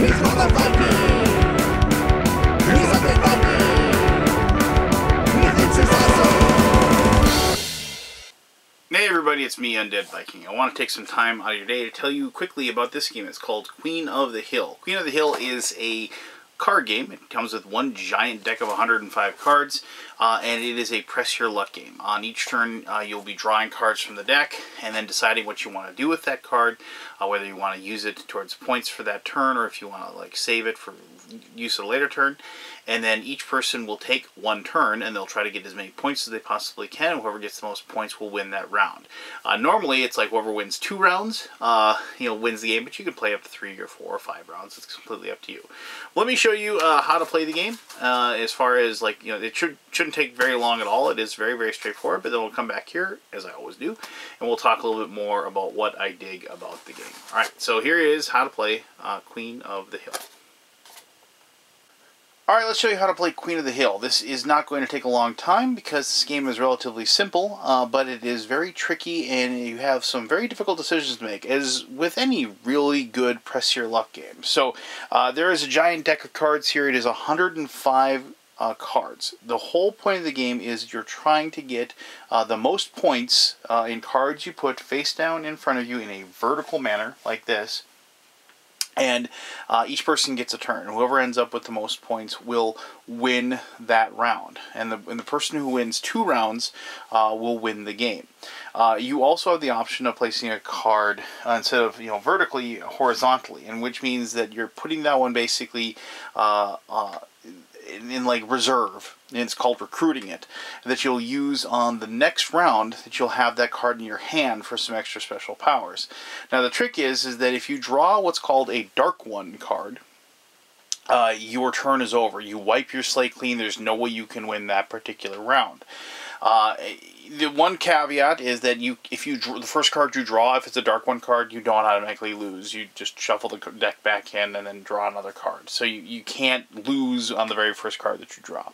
Hey everybody, it's me, Undead Viking. I want to take some time out of your day to tell you quickly about this game. It's called Queen of the Hill. Queen of the Hill is a card game. It comes with one giant deck of 105 cards, and it is a press your luck game. On each turn, you'll be drawing cards from the deck and then deciding what you want to do with that card, whether you want to use it towards points for that turn or if you want to save it for use at a later turn. And then each person will take one turn and they'll try to get as many points as they possibly can. Whoever gets the most points will win that round. Normally it's like whoever wins 2 rounds wins the game, but you can play up to 3 or 4 or 5 rounds. It's completely up to you. Let me show you how to play the game. As far as it shouldn't take very long at all. It is very, very straightforward, but then we'll come back here, as I always do, and we'll talk a little bit more about what I dig about the game. Alright, so here is how to play Queen of the Hill. Alright, let's show you how to play Queen of the Hill. This is not going to take a long time because this game is relatively simple, but it is very tricky and you have some very difficult decisions to make, as with any really good press your luck game. So there is a giant deck of cards here. It is 105 cards. The whole point of the game is you're trying to get the most points in cards you put face down in front of you in a vertical manner like this. And each person gets a turn. Whoever ends up with the most points will win that round. And the person who wins 2 rounds will win the game. You also have the option of placing a card instead of vertically, horizontally, and which means that you're putting that one basically in reserve, and it's called recruiting it, that you'll use on the next round, that you'll have that card in your hand for some extra special powers. Now the trick is that if you draw what's called a Dark One card, your turn is over. You wipe your slate clean. There's no way you can win that particular round. The one caveat is that if you the first card you draw, if it's a Dark One card, you don't automatically lose. You just shuffle the deck back in and then draw another card. So you can't lose on the very first card that you draw.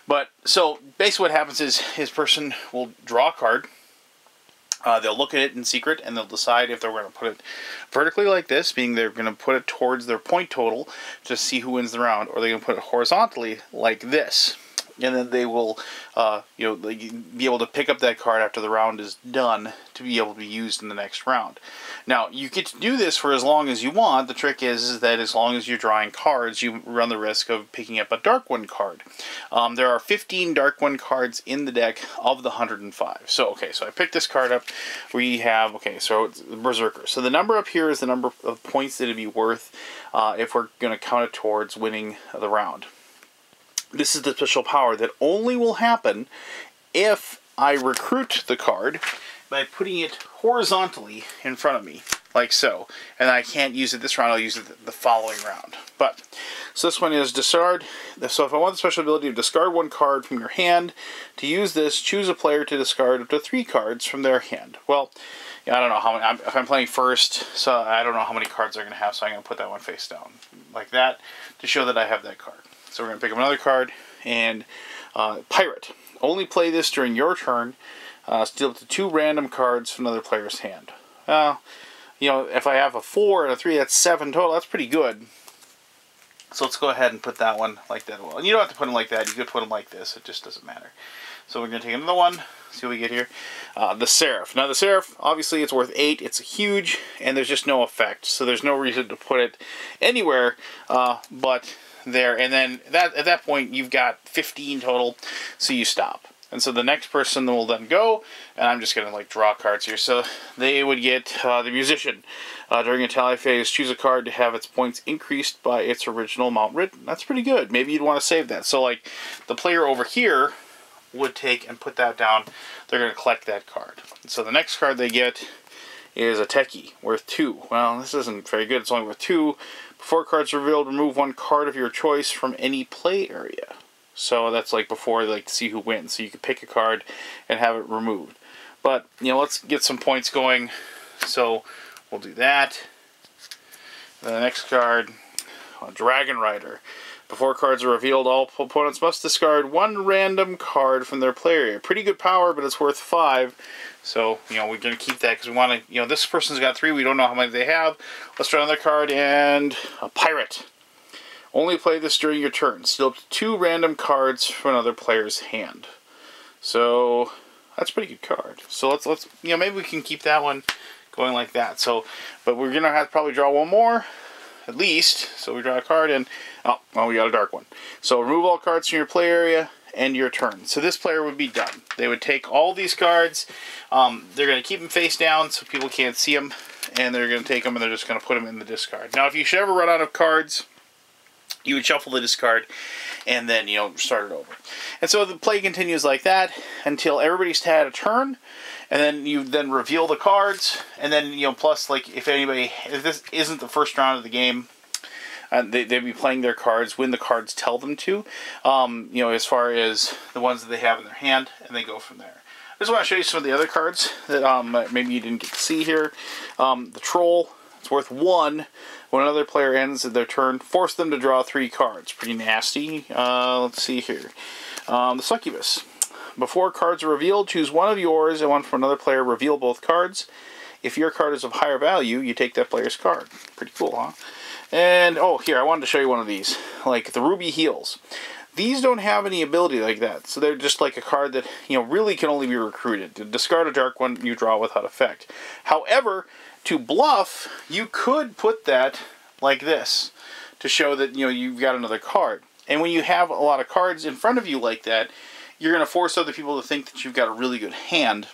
But so basically what happens is his person will draw a card. They'll look at it in secret and they'll decide if they're going to put it vertically like this, meaning they're going to put it towards their point total to see who wins the round, or they're going to put it horizontally like this. And then they will, be able to pick up that card after the round is done to be able to be used in the next round. Now, you get to do this for as long as you want. The trick is that as long as you're drawing cards, you run the risk of picking up a Dark One card. There are 15 Dark One cards in the deck of the 105. So, so I picked this card up. We have, so it's Berserker. So the number up here is the number of points that it'd be worth if we're going to count it towards winning the round. This is the special power that only will happen if I recruit the card by putting it horizontally in front of me, like so. And I can't use it this round, I'll use it the following round. So this one is discard. So if I want the special ability to discard 1 card from your hand, to use this, choose a player to discard up to 3 cards from their hand. Well, I don't know how many, if I'm playing first, so I don't know how many cards they're going to have, so I'm going to put that one face down, like that, to show that I have that card. So we're going to pick up another card, and Pirate. Only play this during your turn. Steal up to 2 random cards from another player's hand. If I have a 4 and a 3, that's 7 total. That's pretty good. So let's go ahead and put that one like that. Well, and you don't have to put them like that. You could put them like this. It just doesn't matter. So we're going to take another one. See what we get here. The Seraph. Now the Seraph, obviously it's worth 8. It's huge, and there's just no effect. So there's no reason to put it anywhere but there. And then at that point you've got 15 total, so you stop. And so the next person will then go, and I'm just going to draw cards here. So they would get the Musician. During a tally phase, choose a card to have its points increased by its original amount written. That's pretty good. Maybe you'd want to save that. So the player over here would take and put that down. They're going to collect that card. And so the next card they get is a Techie, worth 2. Well, this isn't very good. It's only worth 2. Before cards are revealed, remove 1 card of your choice from any play area. So that's before see who wins. So you can pick a card and have it removed. But let's get some points going. So we'll do that. The next card, Dragon Rider. Before cards are revealed, all opponents must discard 1 random card from their play area. Pretty good power, but it's worth 5. So, you know, we're going to keep that because we want to, you know, this person's got 3. We don't know how many they have. Let's draw another card, and a pirate. Only play this during your turn. Steal up to 2 random cards from another player's hand. So, that's a pretty good card. So, let's you know, maybe we can keep that one going like that. So, but we're going to have to probably draw one more, at least. So, we draw a card, and, oh, well, we got a dark one. So, remove all cards from your play area. End your turn. So this player would be done. They would take all these cards. They're going to keep them face down so people can't see them. And they're going to take them and they're just going to put them in the discard. Now, if you should ever run out of cards, you would shuffle the discard and then, you know, start it over. And so the play continues like that until everybody's had a turn. And then you then reveal the cards. And then, you know, plus, like, if this isn't the first round of the game, they'd be playing their cards when the cards tell them to, you know, as far as the ones that they have in their hand, and they go from there. I just want to show you some of the other cards that maybe you didn't get to see here. The Troll, it's worth 1. When another player ends their turn, force them to draw 3 cards. Pretty nasty. Let's see here. The Succubus. Before cards are revealed, choose one of yours and one from another player. Reveal both cards. If your card is of higher value, you take that player's card. Pretty cool, huh? And, oh, here, I wanted to show you one of these. Like the Ruby Heels. These don't have any ability like that. So they're just like a card that, you know, really can only be recruited. To discard a dark one, you draw without effect. However, to bluff, you could put that like this to show that, you know, you've got another card. And when you have a lot of cards in front of you like that, you're going to force other people to think that you've got a really good hand.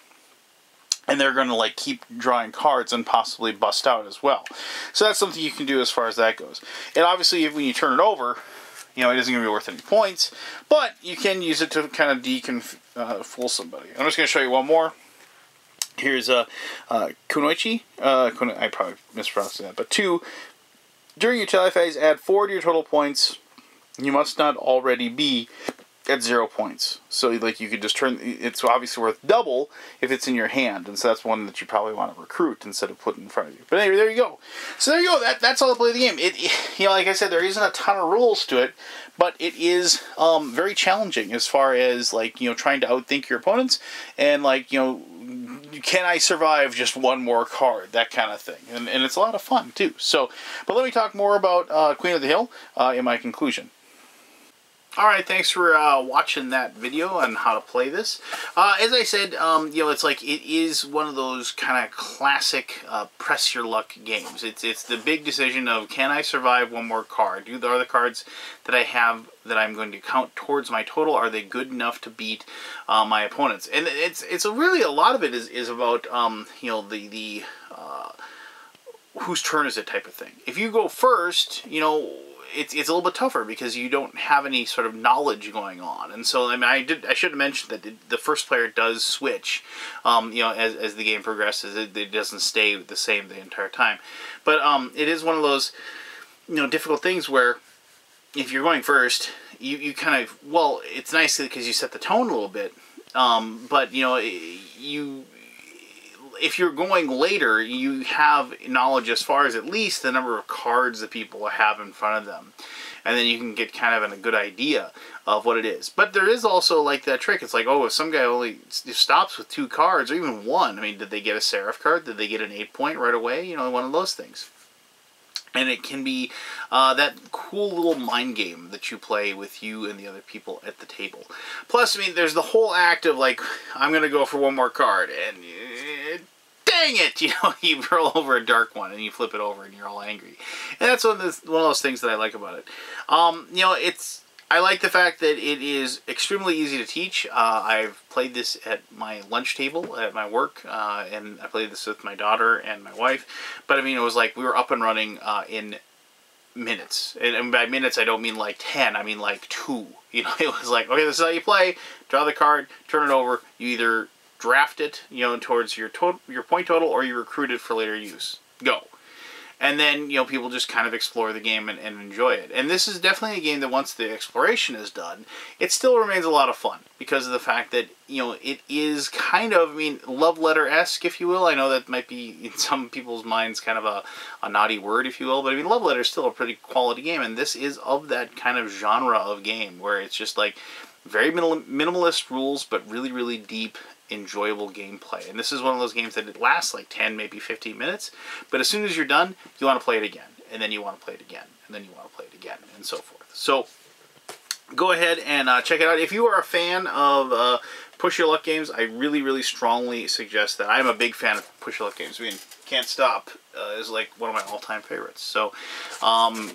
And they're going to, like, keep drawing cards and possibly bust out as well. So that's something you can do as far as that goes. And obviously, when you turn it over, you know, it isn't going to be worth any points. But you can use it to kind of fool somebody. I'm just going to show you one more. Here's Kunoichi. I probably mispronounced that. But 2, during your tally phase, add 4 to your total points. You must not already be at 0 points. So, like, you could just turn, it's obviously worth double if it's in your hand, and so that's one that you probably want to recruit instead of putting in front of you. But anyway, there you go. So there you go. That's all to play the game. You know, like I said, there isn't a ton of rules to it, but it is very challenging as far as, like, you know, trying to outthink your opponents and, like, you know, can I survive just one more card, that kind of thing. And it's a lot of fun too. So, but let me talk more about Queen of the Hill in my conclusion. Alright, thanks for watching that video on how to play this. As I said, you know, it's like, it is one of those kind of classic press your luck games. It's the big decision of, can I survive one more card? Are the cards that I have that I'm going to count towards my total, are they good enough to beat my opponents? And it's really, a lot of it is about, you know, the whose turn is it type of thing. If you go first, you know, it's a little bit tougher because you don't have any sort of knowledge going on. And so, I mean, I should have mentioned that the first player does switch, you know, as the game progresses. It doesn't stay the same the entire time. But it is one of those, you know, difficult things where if you're going first, you kind of, well, it's nice because you set the tone a little bit. But, you know, if you're going later, you have knowledge as far as at least the number of cards that people have in front of them. And then you can get kind of a good idea of what it is. But there is also, like, that trick. It's like, oh, if some guy only stops with 2 cards, or even 1, I mean, did they get a Seraph card? Did they get an 8-point right away? You know, one of those things. And it can be that cool little mind game that you play with you and the other people at the table. Plus, I mean, there's the whole act of, like, I'm going to go for one more card, and dang it, you know, you roll over a dark one, and you flip it over, and you're all angry. And that's one of those things that I like about it. You know, I like the fact that it is extremely easy to teach. I've played this at my lunch table at my work, and I played this with my daughter and my wife. But, I mean, it was like we were up and running in minutes. And by minutes, I don't mean like 10. I mean like 2. You know, it was like, okay, this is how you play. Draw the card, turn it over. You either draft it, you know, towards your point total, or you recruit it for later use. Go. And then, you know, people just kind of explore the game and enjoy it. And this is definitely a game that once the exploration is done, it still remains a lot of fun because of the fact that, you know, it is kind of, I mean, love letter-esque, if you will. I know that might be, in some people's minds, kind of a naughty word, if you will. But, I mean, love letter is still a pretty quality game. And this is of that kind of genre of game where it's just like very minimalist rules, but really, really deep enjoyable gameplay. And this is one of those games that it lasts like 10, maybe 15 minutes, but as soon as you're done, you want to play it again, and then you want to play it again, and then you want to play it again, and so forth. So go ahead and check it out. If you are a fan of Push Your Luck games, I really, really strongly suggest that. I'm a big fan of Push Your Luck games. I mean, Can't Stop is like one of my all-time favorites. So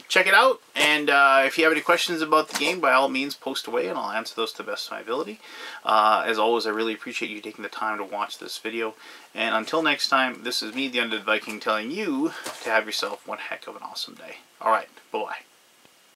check it out, and if you have any questions about the game, by all means, post away, and I'll answer those to the best of my ability. As always, I really appreciate you taking the time to watch this video. And until next time, this is me, the Undead Viking, telling you to have yourself one heck of an awesome day. All right, bye-bye.